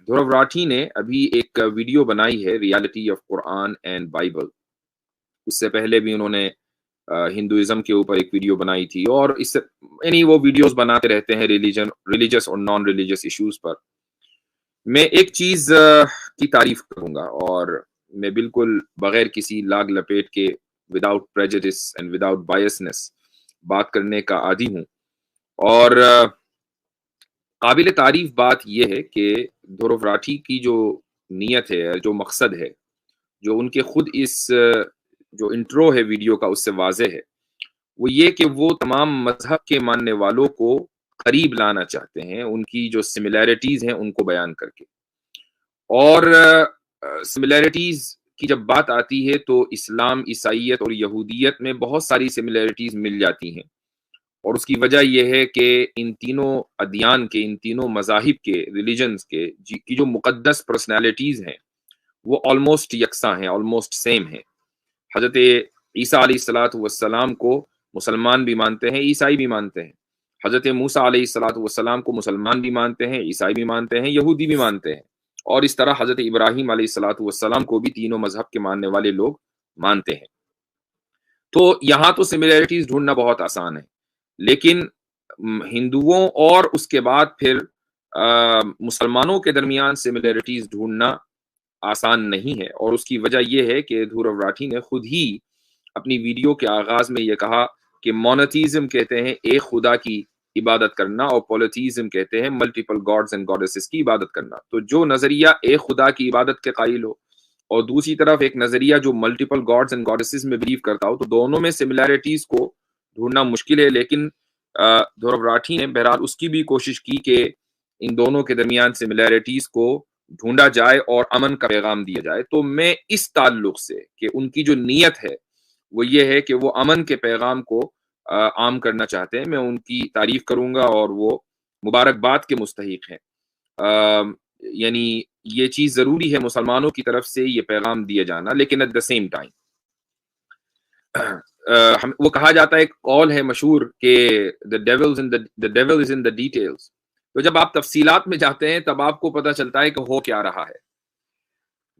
دھرو راٹھی نے ابھی ایک ویڈیو بنائی ہے reality of Quran and Bible. اس سے پہلے بھی انہوں نے ہندوازم کے اوپر ایک ویڈیو بنائی تھی، اور اس سے یعنی وہ ویڈیوز بناتے رہتے ہیں ریلیجس اور نان ریلیجس ایشوز پر. میں ایک چیز کی تعریف کروں گا، اور میں بالکل بغیر کسی لاگ لپیٹ کے without prejudice and without biases بات کرنے کا عادی ہوں. اور قابل تعریف بات یہ ہے کہ دھرو راٹھی کی جو نیت ہے، جو مقصد ہے، جو ان کے خود اس جو انٹرو ہے ویڈیو کا اس سے واضح ہے، وہ یہ کہ وہ تمام مذہب کے ماننے والوں کو قریب لانا چاہتے ہیں، ان کی جو سملیرٹیز ہیں ان کو بیان کر کے. اور سملیرٹیز کی جب بات آتی ہے تو اسلام، عیسائیت اور یہودیت میں بہت ساری سملیرٹیز مل جاتی ہیں، اور اس کی وجہ یہ ہے کہ ان تینوں ادیان کے، ان تینوں مذاہب کے، ریلیجنز کے کی جو مقدس پرسنالٹیز ہیں وہ آلموسٹ یکساں ہیں، آلموسٹ سیم ہیں. حضرت عیسیٰ علیہ السلام کو مسلمان بھی مانتے ہیں، عیسائی بھی مانتے ہیں. حضرت موسیٰ علیہ السلام کو مسلمان بھی مانتے ہیں، عیسائی بھی مانتے ہیں، یہودی بھی مانتے ہیں. اور اس طرح حضرت ابراہیم علیہ السلام کو بھی تینوں مذہب کے ماننے والے لوگ مانتے ہیں. تو یہاں تو سملیرٹیز ڈھونڈنا بہت آسان ہے، لیکن ہندوؤں اور اس کے بعد پھر مسلمانوں کے درمیان سملیرٹیز ڈھونڈنا آسان نہیں ہے. اور اس کی وجہ یہ ہے کہ دھرو راٹھی نے خود ہی اپنی ویڈیو کے آغاز میں یہ کہا کہ مونوتھیزم کہتے ہیں ایک خدا کی عبادت کرنا، اور پولیتھیزم کہتے ہیں ملٹیپل گاڈز اینڈ گاڈیسز کی عبادت کرنا. تو جو نظریہ ایک خدا کی عبادت کے قائل ہو اور دوسری طرف ایک نظریہ جو ملٹیپل گاڈز اینڈ گاڈیسز میں بلیو کرتا ہو، تو دونوں میں سملیرٹیز کو ڈھونڈنا مشکل ہے. لیکن دھرو راٹھی نے بہرحال اس کی بھی کوشش کی کہ ان دونوں کے درمیان سملیرٹیز کو ڈھونڈا جائے اور امن کا پیغام دیا جائے. تو میں اس تعلق سے کہ ان کی جو نیت ہے وہ یہ ہے کہ وہ امن کے پیغام کو عام کرنا چاہتے ہیں، میں ان کی تعریف کروں گا، اور وہ مبارکباد کے مستحق ہیں. یعنی یہ چیز ضروری ہے مسلمانوں کی طرف سے یہ پیغام دیا جانا، لیکن ایٹ دا سیم ٹائم وہ کہا جاتا ہے، ایک قول ہے مشہور کہ the devil is in the details. تو جب آپ تفصیلات میں جاتے ہیں تب آپ کو پتہ چلتا ہے کہ ہو کیا رہا ہے.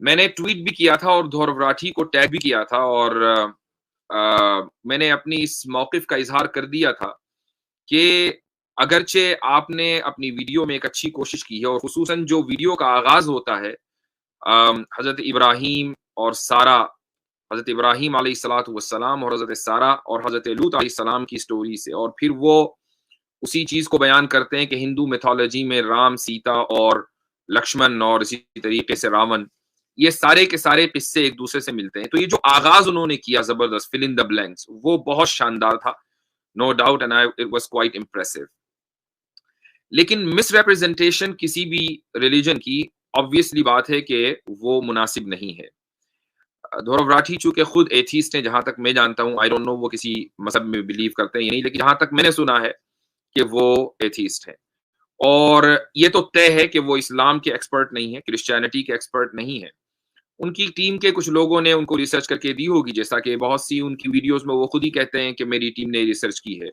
میں نے ٹویٹ بھی کیا تھا اور دھرو راٹھی کو ٹیگ بھی کیا تھا، اور میں نے اپنی اس موقف کا اظہار کر دیا تھا کہ اگرچہ آپ نے اپنی ویڈیو میں ایک اچھی کوشش کی ہے، اور خصوصاً جو ویڈیو کا آغاز ہوتا ہے حضرت ابراہیم اور سارہ، حضرت ابراہیم علیہ السلام اور حضرت سارہ اور حضرت لوط علیہ السلام کی سٹوری سے، اور پھر وہ اسی چیز کو بیان کرتے ہیں کہ ہندو میتھولوجی میں رام، سیتا اور لکشمن اور اسی طریقے سے راون، یہ سارے کے سارے قصے ایک دوسرے سے ملتے ہیں. تو یہ جو آغاز انہوں نے کیا زبردست فل ان دا بلینکس، وہ بہت شاندار تھا، no doubt, and it was quite impressive. لیکن مس ریپرزنٹیشن کسی بھی ریلیجن کی obviously بات ہے کہ وہ مناسب نہیں ہے. دھرو راٹھی چونکہ خود ایتھیسٹ ہیں، جہاں تک میں جانتا ہوں، آئی ڈونٹ نو وہ کسی مذہب میں بلیو کرتے ہیں یا نہیں، لیکن جہاں تک میں نے سنا ہے کہ وہ ایتھیسٹ ہیں. اور یہ تو طے ہے کہ وہ اسلام کے ایکسپرٹ نہیں ہیں، کرسچینٹی کے ایکسپرٹ نہیں ہیں. ان کی ٹیم کے کچھ لوگوں نے ان کو ریسرچ کر کے دی ہوگی، جیسا کہ بہت سی ان کی ویڈیوز میں وہ خود ہی کہتے ہیں کہ میری ٹیم نے ریسرچ کی ہے.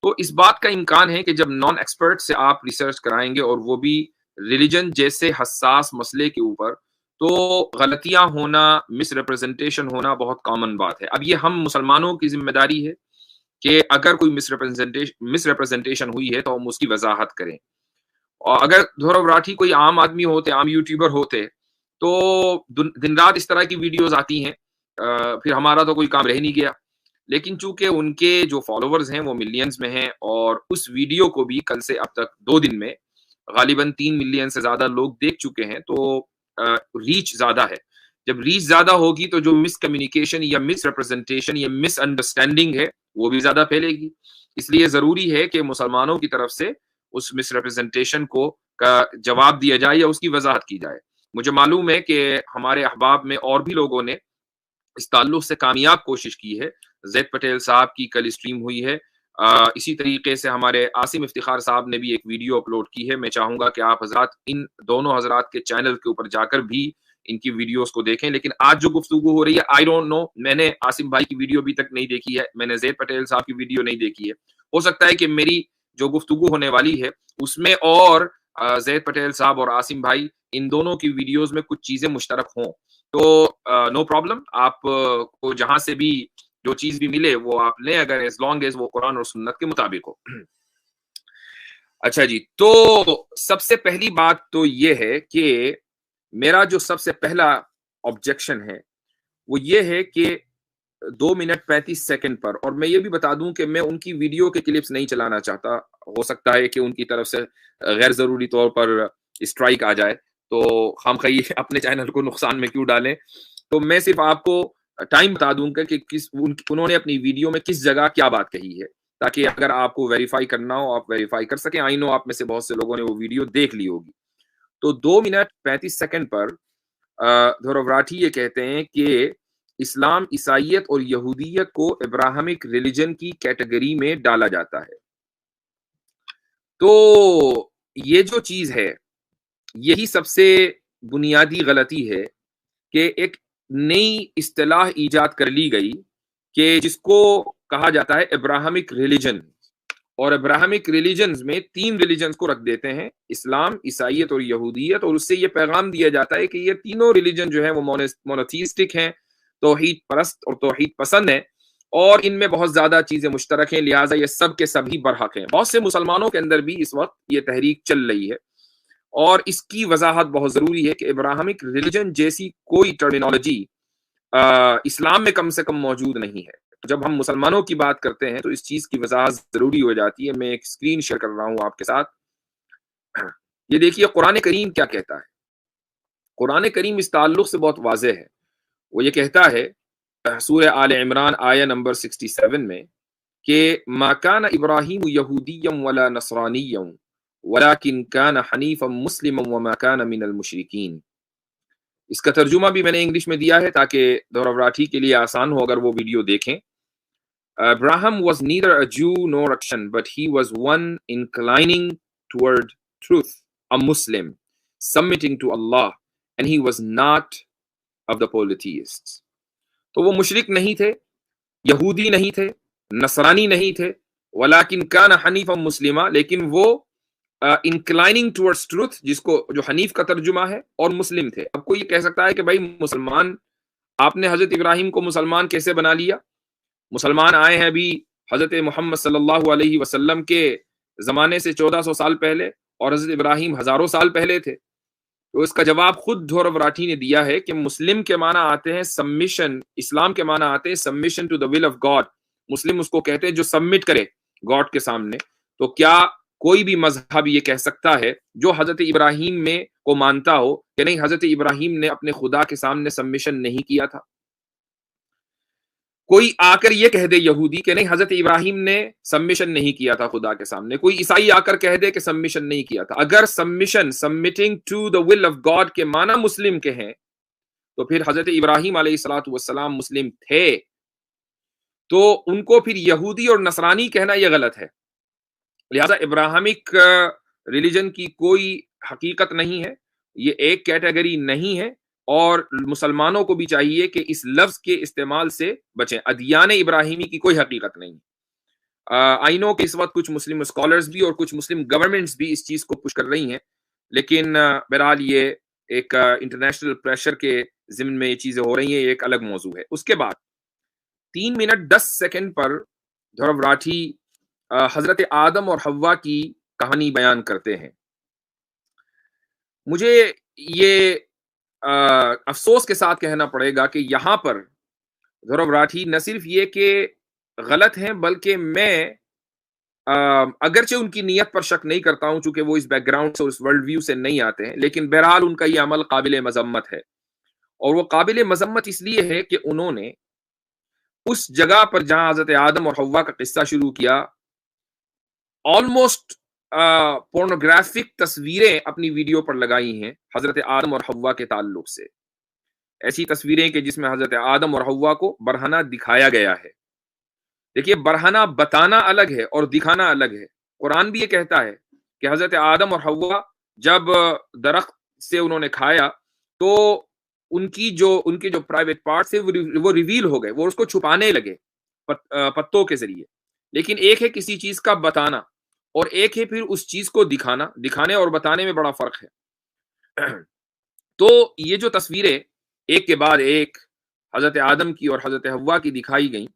تو اس بات کا امکان ہے کہ جب نان ایکسپرٹ سے آپ ریسرچ کرائیں گے، اور وہ بھی ریلیجن جیسے حساس مسئلے کے اوپر، تو غلطیاں ہونا، مس ریپرزنٹیشن ہونا بہت کامن بات ہے. اب یہ ہم مسلمانوں کی ذمہ داری ہے کہ اگر کوئی مس ریپرزنٹیشن ہوئی ہے تو ہم اس کی وضاحت کریں. اور اگر دھرو راٹھی کوئی عام آدمی ہوتے، عام یوٹیوبر ہوتے، تو دن رات اس طرح کی ویڈیوز آتی ہیں، پھر ہمارا تو کوئی کام رہ نہیں گیا. لیکن چونکہ ان کے جو فالوورز ہیں وہ ملینز میں ہیں، اور اس ویڈیو کو بھی کل سے اب تک 2 دن میں غالباً 3 ملین سے زیادہ لوگ دیکھ چکے ہیں، تو ریچ زیادہ ہے. جب ریچ زیادہ ہوگی تو جو مس کمیونیکیشن یا مس ریپرزنٹیشن یا مس انڈرسٹینڈنگ ہے وہ بھی زیادہ پھیلے گی. اس لیے ضروری ہے کہ مسلمانوں کی طرف سے اس مس ریپرزنٹیشن کو کا جواب دیا جائے یا اس کی وضاحت کی جائے. مجھے معلوم ہے کہ ہمارے احباب میں اور بھی لوگوں نے اس تعلق سے کامیاب کوشش کی ہے. زید پٹیل صاحب کی کل اسٹریم ہوئی ہے، اسی طریقے سے ہمارے عاصم افتخار صاحب نے بھی ایک ویڈیو اپلوڈ کی ہے. میں چاہوں گا کہ آپ حضرات ان دونوں حضرات کے چینل کے اوپر جا کر بھی ان کی ویڈیوز کو دیکھیں. لیکن آج جو گفتگو ہو رہی ہے، آئی ڈونٹ نو، میں نے عاصم بھائی کی ویڈیو ابھی تک نہیں دیکھی ہے، میں نے زید پٹیل صاحب کی ویڈیو نہیں دیکھی ہے. ہو سکتا ہے کہ میری جو گفتگو ہونے والی ہے اس میں اور زید پٹیل صاحب اور عاصم بھائی ان دونوں کی ویڈیوز میں کچھ چیزیں مشترک ہوں تو نو پرابلم، آپ کو جہاں سے بھی جو چیز بھی ملے وہ آپ لیں، اگر ایز لانگ ایز وہ قرآن اور سنت کے مطابق ہو۔ اچھا جی، تو سب سے پہلی بات تو یہ ہے کہ میرا جو سب سے پہلا آبجیکشن ہے وہ یہ ہے کہ 2 منٹ 35 سیکنڈ پر، اور میں یہ بھی بتا دوں کہ میں ان کی ویڈیو کے کلپس نہیں چلانا چاہتا، ہو سکتا ہے کہ ان کی طرف سے غیر ضروری طور پر اسٹرائک آ جائے، تو ہم خواہ اپنے چینل کو نقصان میں کیوں ڈالیں۔ تو میں صرف آپ کو ٹائم بتا دوں گا کہ انہوں نے اپنی ویڈیو میں کس جگہ کیا بات کہی ہے، تاکہ اگر آپ کو ویریفائی کرنا ہو آپ ویریفائی کر سکیں۔ آئی نو آپ میں سے بہت سے لوگوں نے وہ ویڈیو دیکھ لی ہوگی۔ تو 2 منٹ 35 سیکنڈ پر دھرو یہ کہتے ہیں کہ اسلام، عیسائیت اور یہودیت کو ابراہمک ریلیجن کی کیٹیگری میں ڈالا جاتا ہے۔ تو یہ جو چیز ہے یہی سب سے بنیادی غلطی ہے کہ ایک نئی اصطلاح ایجاد کر لی گئی کہ جس کو کہا جاتا ہے ابراہمک ریلیجن، اور ابراہمک ریلیجنز میں 3 ریلیجنز کو رکھ دیتے ہیں، اسلام، عیسائیت اور یہودیت، اور اس سے یہ پیغام دیا جاتا ہے کہ یہ تینوں ریلیجن جو ہیں وہ مونوتھیسٹک ہیں، توحید پرست اور توحید پسند ہیں، اور ان میں بہت زیادہ چیزیں مشترک ہیں، لہٰذا یہ سب کے سب ہی برحق ہیں۔ بہت سے مسلمانوں کے اندر بھی اس وقت یہ تحریک چل رہی ہے، اور اس کی وضاحت بہت ضروری ہے کہ ابراہمک ریلیجن جیسی کوئی ٹرمینالوجی اسلام میں کم سے کم موجود نہیں ہے۔ جب ہم مسلمانوں کی بات کرتے ہیں تو اس چیز کی وضاحت ضروری ہو جاتی ہے۔ میں ایک اسکرین شیئر کر رہا ہوں آپ کے ساتھ، یہ دیکھیے قرآن کریم کیا کہتا ہے۔ قرآن کریم اس تعلق سے بہت واضح ہے، وہ یہ کہتا ہے سورہ آل عمران آیہ نمبر 67 میں کہ ما کان ابراہیم یہودیا ولا نصرانیا ولکن کان حنیفا مسلما وما کان من المشرکین۔ اس کا ترجمہ بھی میں نے انگلش میں دیا ہے تاکہ دورراٹھی کے لیے آسان ہو اگر وہ ویڈیو دیکھیں۔ Abraham was neither a Jew nor a Christian, but he was one inclining toward truth, a Muslim, submitting to Allah, and he was not of the polytheists. تو وہ مشرک نہیں تھے، یہودی نہیں تھے، نصرانی نہیں تھے، ولیکن کان حنیفا مسلما، لیکن وہ انکلائننگ ٹورڈز ٹروتھ، جس کو جو حنیف کا ترجمہ ہے، اور مسلم تھے۔ اب کوئی یہ کہہ سکتا ہے کہ بھائی مسلمان، آپ نے حضرت ابراہیم کو مسلمان کیسے بنا لیا؟ مسلمان آئے ہیں ابھی حضرت محمد صلی اللہ علیہ وسلم کے زمانے سے 1400 سال پہلے، اور حضرت ابراہیم ہزاروں سال پہلے تھے۔ تو اس کا جواب خود دھورو راٹھی نے دیا ہے کہ مسلم کے معنی آتے ہیں سبمیشن، اسلام کے معنی آتے ہیں submission to the will of God۔ مسلم اس کو کہتے ہیں جو سبمٹ کرے گاڈ کے سامنے۔ تو کیا کوئی بھی مذہب یہ کہہ سکتا ہے جو حضرت ابراہیم میں کو مانتا ہو کہ نہیں حضرت ابراہیم نے اپنے خدا کے سامنے سبمیشن نہیں کیا تھا؟ کوئی آ کر یہ کہہ دے یہودی کہ نہیں حضرت ابراہیم نے سبمیشن نہیں کیا تھا خدا کے سامنے، کوئی عیسائی آ کر کہہ دے کہ سبمیشن نہیں کیا تھا۔ اگر submission, submitting to the will of God کے معنی مسلم کے ہیں تو پھر حضرت ابراہیم علیہ الصلوۃ والسلام مسلم تھے، تو ان کو پھر یہودی اور نصرانی کہنا یہ غلط ہے۔ لہذا ابراہمک ریلیجن کی کوئی حقیقت نہیں ہے، یہ ایک کیٹیگری نہیں ہے، اور مسلمانوں کو بھی چاہیے کہ اس لفظ کے استعمال سے بچیں۔ ادیان ابراہیمی کی کوئی حقیقت نہیں۔ آئی نو کہ اس وقت کچھ مسلم اسکالرز بھی اور کچھ مسلم گورنمنٹس بھی اس چیز کو پش کر رہی ہیں، لیکن بہرحال یہ ایک انٹرنیشنل پریشر کے ضمن میں یہ چیزیں ہو رہی ہیں، یہ ایک الگ موضوع ہے۔ اس کے بعد 3 منٹ 10 سیکنڈ پر دھرو راٹھی حضرت آدم اور حوا کی کہانی بیان کرتے ہیں۔ مجھے یہ افسوس کے ساتھ کہنا پڑے گا کہ یہاں پر دھرو راٹھی نہ صرف یہ کہ غلط ہیں، بلکہ میں اگرچہ ان کی نیت پر شک نہیں کرتا ہوں چونکہ وہ اس بیک گراؤنڈ سے، اس ورلڈ ویو سے نہیں آتے ہیں، لیکن بہرحال ان کا یہ عمل قابل مذمت ہے، اور وہ قابل مذمت اس لیے ہے کہ انہوں نے اس جگہ پر جہاں حضرت آدم اور حوا کا قصہ شروع کیا، آلموسٹ پورنوگرافک تصویریں اپنی ویڈیو پر لگائی ہیں حضرت آدم اور حوا کے تعلق سے، ایسی تصویریں کہ جس میں حضرت آدم اور حوا کو برہنہ دکھایا گیا ہے۔ دیکھیے، برہنہ بتانا الگ ہے اور دکھانا الگ ہے۔ قرآن بھی یہ کہتا ہے کہ حضرت آدم اور حوا جب درخت سے انہوں نے کھایا تو ان کے جو پرائیویٹ پارٹس تھے وہ ریویل ہو گئے، وہ اس کو چھپانے لگے پتوں کے ذریعے۔ لیکن ایک ہے کسی چیز کا بتانا اور ایک ہے پھر اس چیز کو دکھانا. دکھانے اور بتانے میں بڑا فرق ہے. تو یہ جو تصویریں ایک کے بعد ایک حضرت آدم کی اور حضرت حوا کی دکھائی گئیں،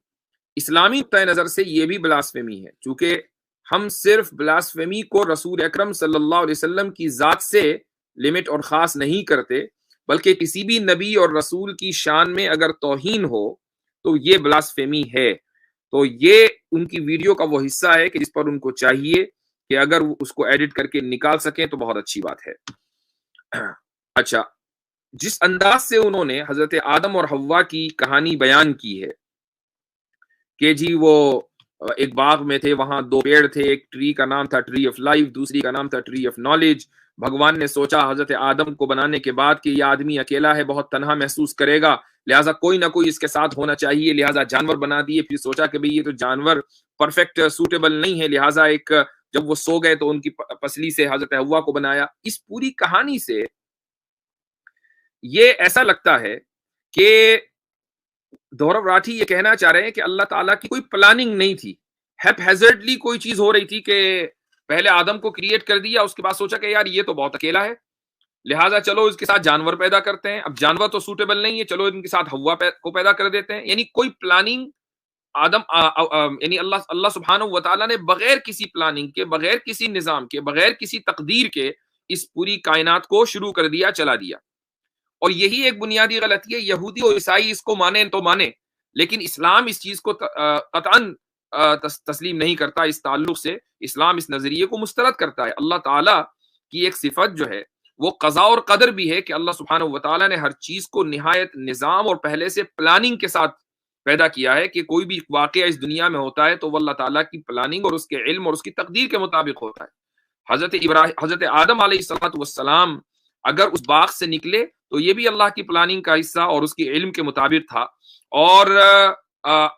اسلامی نقطۂ نظر سے یہ بھی بلاسفیمی ہے، چونکہ ہم صرف بلاسفیمی کو رسول اکرم صلی اللہ علیہ وسلم کی ذات سے لمٹ اور خاص نہیں کرتے، بلکہ کسی بھی نبی اور رسول کی شان میں اگر توہین ہو تو یہ بلاسفیمی ہے. تو یہ ان کی ویڈیو کا وہ حصہ ہے کہ جس پر ان کو چاہیے کہ اگر وہ اس کو ایڈٹ کر کے نکال سکیں تو بہت اچھی بات ہے. اچھا، جس انداز سے انہوں نے حضرت آدم اور حوا کی کہانی بیان کی ہے کہ جی وہ ایک باغ میں تھے، وہاں دو پیڑ تھے، ایک ٹری کا نام تھا ٹری آف لائف، دوسری کا نام تھا ٹری آف نالج. بھگوان نے سوچا حضرت آدم کو بنانے کے بعد کہ یہ آدمی اکیلا ہے، بہت تنہا محسوس کرے گا، لہٰذا کوئی نہ کوئی اس کے ساتھ ہونا چاہیے، لہٰذا جانور بنا دیے. پھر سوچا کہ بھئی یہ تو جانور پرفیکٹ سوٹیبل نہیں ہے، لہٰذا ایک جب وہ سو گئے تو ان کی پسلی سے حضرت حوا کو بنایا. اس پوری کہانی سے یہ ایسا لگتا ہے کہ دورو راٹھی یہ کہنا چاہ رہے ہیں کہ اللہ تعالیٰ کی کوئی پلاننگ نہیں تھی، ہیپ ہیزرڈلی کوئی چیز ہو رہی تھی کہ پہلے آدم کو کریٹ کر دیا، اس کے بعد سوچا کہ یار یہ تو بہت اکیلا ہے، لہٰذا چلو اس کے ساتھ جانور پیدا کرتے ہیں. اب جانور تو سوٹیبل نہیں ہے، چلو ان کے ساتھ حوا کو پیدا کر دیتے ہیں. یعنی کوئی پلاننگ یعنی اللہ سبحانہ و تعالیٰ نے بغیر کسی پلاننگ کے، بغیر کسی نظام کے، بغیر کسی تقدیر کے اس پوری کائنات کو شروع کر دیا، چلا دیا. اور یہی ایک بنیادی غلطی ہے. یہودی اور عیسائی اس کو مانیں تو مانیں، لیکن اسلام اس چیز کو قطعاً تسلیم نہیں کرتا. اس تعلق سے اسلام اس نظریے کو مسترد کرتا ہے. اللہ تعالیٰ کی ایک صفت جو ہے وہ قضاء اور قدر بھی ہے کہ اللہ سبحانہ و تعالیٰ نے ہر چیز کو نہایت نظام اور پہلے سے پلاننگ کے ساتھ پیدا کیا ہے. کہ کوئی بھی واقعہ اس دنیا میں ہوتا ہے تو وہ اللہ تعالیٰ کی پلاننگ اور اس کے علم اور اس کی تقدیر کے مطابق ہوتا ہے. حضرت آدم علیہ السلام اگر اس باغ سے نکلے تو یہ بھی اللہ کی پلاننگ کا حصہ اور اس کے علم کے مطابق تھا. اور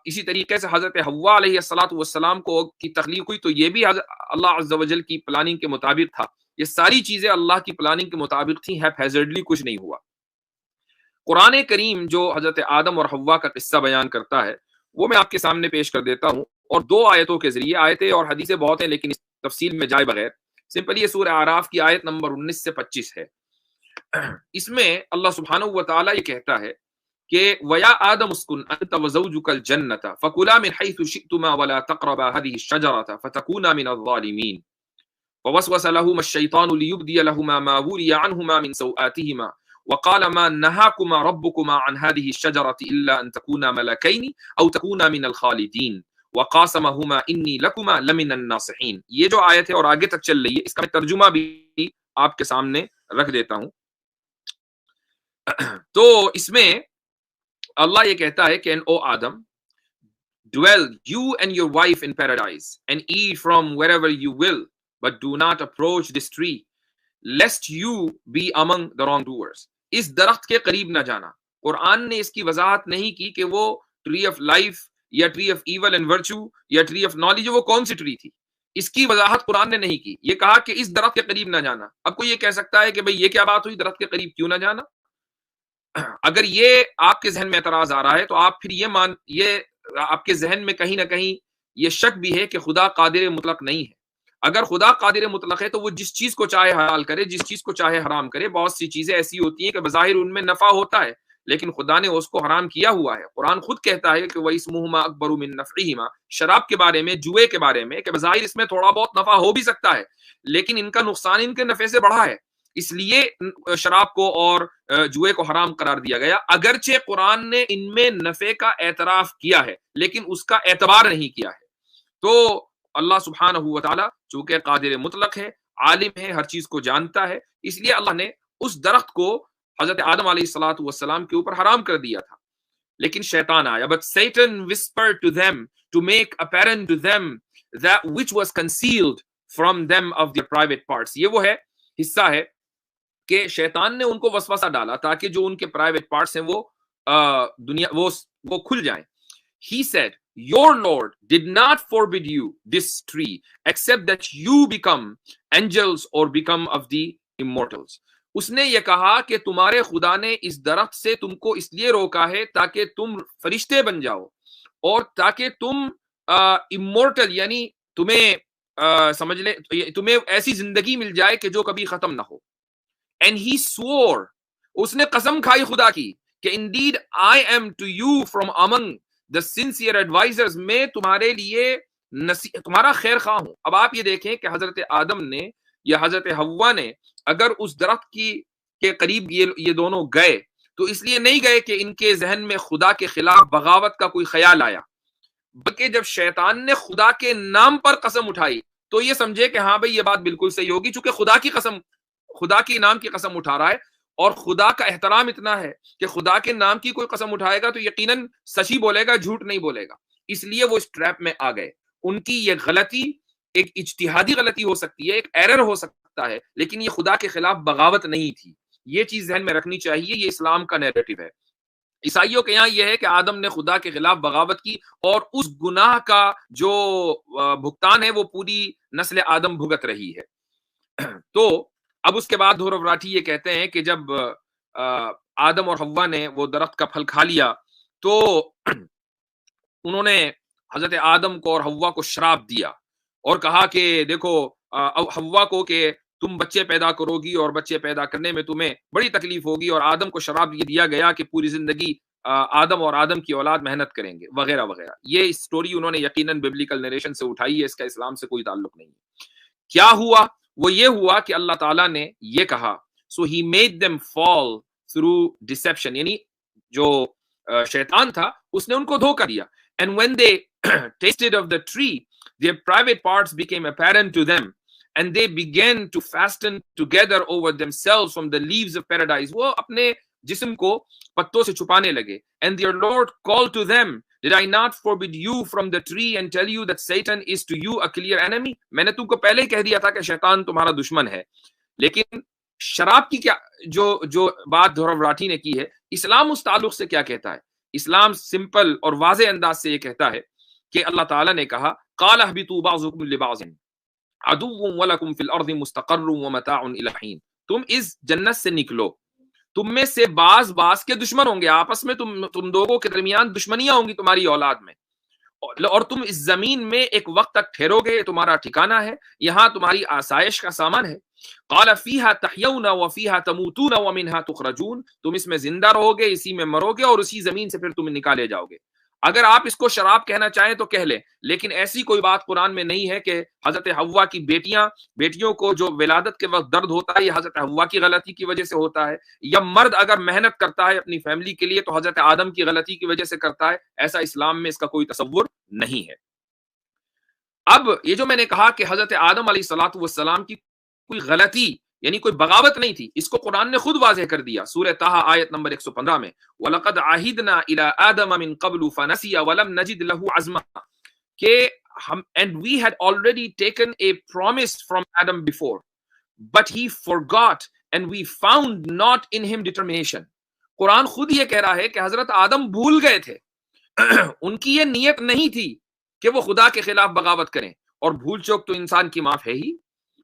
اسی طریقے سے حضرت حوا علیہ السلام کو کی تخلیق ہوئی تو یہ بھی اللہ عز و جل کی پلاننگ کے مطابق تھا. یہ ساری چیزیں اللہ کی پلاننگ کے مطابق تھیں، ہیپ ہیزرڈلی کچھ نہیں ہوا. قرآن کریم جو حضرت آدم اور حوا کا قصہ بیان کرتا ہے وہ میں آپ کے سامنے پیش کر دیتا ہوں، اور دو آیتوں کے ذریعے. آیتیں اور حدیثیں بہت ہیں لیکن اس تفصیل میں جائے بغیر سمپلی یہ سورہ اعراف کی آیت نمبر 19 سے 25 ہے. اس میں اللہ سبحانہ و تعالیٰ یہ کہتا ہے کہ وَيَا آدَمُ اسْكُنْ أَنْتَ وَزَوْجُكَ الْجَنَّةَ فَكُلَا مِنْ حَيْثُ شِئْتُمَا وَلَا تَقْرَبَا هَذِهِ الشَّجَرَةَ فَتَكُونَا مِنَ الظَّالِمِينَ فَوَسْوَسَ لَهُمَا الشَّيْطَانُ لِيُبْدِيَ لَهُمَا مَا وُرِيَ عَنْهُمَا مِنْ سَوْآتِهِمَا وَقَالَ مَا نَهَاكُمَا رَبُّكُمَا عَنْ هَذِهِ الشَّجَرَةِ إِلَّا أَنْ تَكُونَا مَلَكَيْنِ أَوْ تَكُونَا مِنَ الْخَالِدِينَ وَقَاسَمَهُمَا إِنِّي لَكُمَا لَمِنَ النَّاصِحِينَ. یہ جو آیت ہے اور آگے تک چل رہی ہے، اس کا میں ترجمہ بھی آپ کے سامنے رکھ دیتا ہوں. تو اس میں اللہ یہ کہتا ہے کہ او آدم dwell you and your wife in paradise and eat from wherever you will but do not approach this tree lest you be among the wrongdoers. اس درخت کے قریب نہ جانا. قرآن نے اس کی وضاحت نہیں کی کہ وہ ٹری آف لائف یا tree of evil and virtue یا ٹری آف نالج وہ کون سی ٹری تھی. اس کی وضاحت قرآن نے نہیں کی. یہ کہا کہ اس درخت کے قریب نہ جانا. اب کوئی یہ کہہ سکتا ہے کہ بھئی یہ کیا بات ہوئی، درخت کے قریب کیوں نہ جانا؟ اگر یہ آپ کے ذہن میں اعتراض آ رہا ہے تو آپ پھر یہ آپ کے ذہن میں کہیں نہ کہیں یہ شک بھی ہے کہ خدا قادر مطلق نہیں ہے. اگر خدا قادر مطلق ہے تو وہ جس چیز کو چاہے حلال کرے، جس چیز کو چاہے حرام کرے. بہت سی چیزیں ایسی ہوتی ہیں کہ بظاہر ان میں نفع ہوتا ہے لیکن خدا نے اس کو حرام کیا ہوا ہے. قرآن خود کہتا ہے کہ وَإِسْمُهُمَا أَكْبَرُ مِن نَفْعِهِمَا. شراب کے بارے میں، جوئے کے بارے میں، کہ بظاہر اس میں تھوڑا بہت نفع ہو بھی سکتا ہے لیکن ان کا نقصان ان کے نفع سے بڑا ہے، اس لیے شراب کو اور جوئے کو حرام قرار دیا گیا. اگرچہ قرآن نے ان میں نفع کا اعتراف کیا ہے لیکن اس کا اعتبار نہیں کیا ہے. تو اللہ سبحانہ و تعالیٰ چونکہ قادر مطلق ہے، عالم ہے، ہر چیز کو جانتا ہے، اس لیے اللہ نے اس درخت کو حضرت آدم علیہ السلام کے اوپر حرام کر دیا تھا. لیکن شیطان آیا. But Satan whispered to them to make apparent to them that which was concealed from them of their private parts. یہ وہ ہے حصہ ہے کہ شیطان نے ان کو وسوسہ ڈالا تاکہ جو ان کے پرائیویٹ پارٹس ہیں وہ دنیا وہ کھل جائیں. He said, your Lord did not forbid you this tree except that you become angels or become of the immortals. اس نے یہ کہا کہ تمہارے خدا نے اس درخت سے تم کو اس لیے روکا ہے تاکہ تم فرشتے بن جاؤ اور تاکہ تم immortal یعنی تمہیں سمجھ لیں تمہیں ایسی زندگی مل جائے کہ جو کبھی ختم نہ ہو. And he swore, اس نے قسم کھائی خدا کی کہ indeed I am to you from among the sincere advisors, میں تمہارے لیے تمہارا خیر خواہ ہوں. اب آپ یہ دیکھیں کہ حضرت آدم نے یا حضرت حوا نے اگر اس درخت کے قریب یہ دونوں گئے تو اس لیے نہیں گئے کہ ان کے ذہن میں خدا کے خلاف بغاوت کا کوئی خیال آیا، بلکہ جب شیطان نے خدا کے نام پر قسم اٹھائی تو یہ سمجھے کہ ہاں بھئی یہ بات بالکل صحیح ہوگی، چونکہ خدا کے نام کی قسم اٹھا رہا ہے اور خدا کا احترام اتنا ہے کہ خدا کے نام کی کوئی قسم اٹھائے گا تو یقیناً سچی بولے گا، جھوٹ نہیں بولے گا. اس لیے وہ اس ٹریپ میں آ گئے. ان کی یہ غلطی ایک اجتہادی غلطی ہو سکتی ہے، ایک ایرر ہو سکتا ہے، لیکن یہ خدا کے خلاف بغاوت نہیں تھی. یہ چیز ذہن میں رکھنی چاہیے. یہ اسلام کا نیریٹو ہے. عیسائیوں کے یہاں یہ ہے کہ آدم نے خدا کے خلاف بغاوت کی اور اس گناہ کا جو بھگتان ہے وہ پوری نسل آدم بھگت رہی ہے. تو اب اس کے بعد دھور وراٹھی یہ کہتے ہیں کہ جب آدم اور حوا نے وہ درخت کا پھل کھا لیا تو انہوں نے حضرت آدم کو اور حوا کو شراب دیا اور کہا کہ دیکھو حوا کو کہ تم بچے پیدا کرو گی اور بچے پیدا کرنے میں تمہیں بڑی تکلیف ہوگی، اور آدم کو شراب یہ دیا گیا کہ پوری زندگی آدم اور آدم کی اولاد محنت کریں گے وغیرہ وغیرہ. یہ اسٹوری انہوں نے یقیناً بیبلیکل نیریشن سے اٹھائی ہے، اس کا اسلام سے کوئی تعلق نہیں ہے. کیا ہوا؟ وہ یہ ہوا کہ اللہ تعالیٰ نے یہ کہا so he made them fall through deception، یعنی جو شیطان تھا اس نے ان کو دھوکہ دیا. And when they tasted of the tree, their private parts became apparent to them, and they began to fasten together over themselves from the leaves of paradise. وہ اپنے جسم کو پتوں سے چھپانے لگے. And their Lord called to them, did I not forbid you from the tree and tell you that Satan is to you a clear enemy؟ میں نے تم کو پہلے ہی کہہ دیا تھا کہ شیطان تمہارا دشمن ہے. لیکن شراب کی کیا جو بات دھور وراٹھی نے کی ہے، اسلام اس تعلق سے کیا کہتا ہے؟ اسلام سمپل اور واضح انداز سے یہ کہتا ہے کہ اللہ تعالیٰ نے کہا قال اهبطوا بعضكم لبعض عدو ولكم في الارض مستقر ومتاع الى حين. تم اس جنت سے نکلو، تم میں سے بعض کے دشمن ہوں گے، آپس میں تم لوگوں کے درمیان دشمنیاں ہوں گی تمہاری اولاد میں، اور تم اس زمین میں ایک وقت تک ٹھہرو گے، تمہارا ٹھکانہ ہے، یہاں تمہاری آسائش کا سامان ہے. قال فیہا تحیون وفیہا تموتون ومنہا تخرجون. تم اس میں زندہ رہو گے، اسی میں مرو گے، اور اسی زمین سے پھر تم نکالے جاؤ گے. اگر آپ اس کو شراب کہنا چاہیں تو کہہ لیں، لیکن ایسی کوئی بات قرآن میں نہیں ہے کہ حضرت حوا کی بیٹیوں کو جو ولادت کے وقت درد ہوتا ہے یہ حضرت حوا کی غلطی کی وجہ سے ہوتا ہے، یا مرد اگر محنت کرتا ہے اپنی فیملی کے لیے تو حضرت آدم کی غلطی کی وجہ سے کرتا ہے. ایسا اسلام میں اس کا کوئی تصور نہیں ہے. اب یہ جو میں نے کہا کہ حضرت آدم علیہ الصلوۃ والسلام کی کوئی غلطی یعنی کوئی بغاوت نہیں تھی، اس کو قرآن نے خود واضح کر دیا. سورہ طٰہٰ آیت نمبر 115 میں وَلَقَدْ عَهِدْنَا إِلَىٰ آدَمَ مِن قَبْلُ فَنَسِيَ وَلَمْ نَجِدْ لَهُ عَزْمًا، کہ and we had already taken a promise from Adam before but he forgot and we found not in him determination. قرآن خود یہ کہہ رہا ہے کہ حضرت آدم بھول گئے تھے، ان کی یہ نیت نہیں تھی کہ وہ خدا کے خلاف بغاوت کریں، اور بھول چوک تو انسان کی معاف ہے ہی.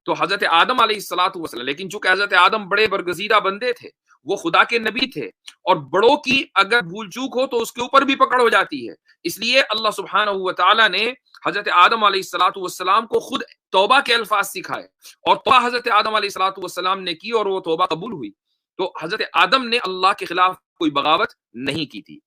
تو حضرت آدم علیہ الصلوۃ والسلام، لیکن چونکہ حضرت آدم بڑے برگزیدہ بندے تھے، وہ خدا کے نبی تھے، اور بڑوں کی اگر بھول چوک ہو تو اس کے اوپر بھی پکڑ ہو جاتی ہے. اس لیے اللہ سبحانہ و تعالیٰ نے حضرت آدم علیہ الصلوۃ والسلام کو خود توبہ کے الفاظ سکھائے، اور توبہ حضرت آدم علیہ الصلوۃ والسلام نے کی اور وہ توبہ قبول ہوئی. تو حضرت آدم نے اللہ کے خلاف کوئی بغاوت نہیں کی تھی.